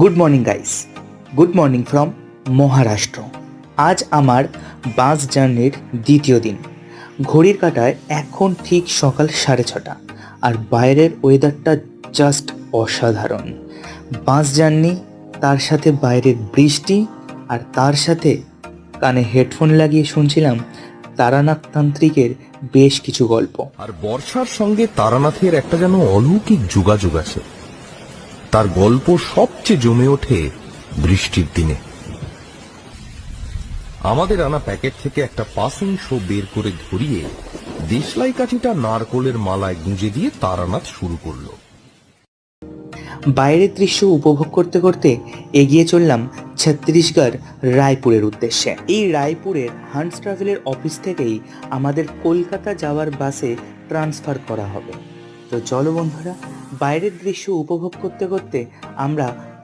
Good morning guys, good morning from Maharashtra. আজ আমার বাস জার্নির দ্বিতীয় দিন। ঘড়ির কাঁটায় এখন ঠিক সকাল 6:30 আর বাইরের ওয়েদারটা জাস্ট অসাধারণ। বাস জার্নি, তার সাথে বাইরের বৃষ্টি, আর তার সাথে কানে হেডফোন লাগিয়ে শুনছিলাম তারানাথ তান্ত্রিকের বেশ কিছু গল্প। আর বর্ষার সঙ্গে তারানাথের একটা যেন অলৌকিক যোগাযোগ আছে। তার গল্প সবচেয়ে জমে ওঠে বৃষ্টির দিনে। আমাদের আনা প্যাকেট থেকে একটা পাসিং শো বের করে ধরিয়ে দেশলাই কাঠিটা নারকোলের মালায় গুঁজে দিয়ে তারানাথ শুরু করলো। বাইরের দৃশ্য উপভোগ করতে করতে এগিয়ে চললাম ছত্তিশগড় রায়পুরের উদ্দেশ্যে। এই রায়পুরের হান্টস ট্রাভেলের অফিস থেকেই আমাদের কলকাতা যাওয়ার বাসে ট্রান্সফার করা হবে। তো চলো বন্ধুরা, বাইরের দৃশ্য উপভোগ করতে করতে আমরা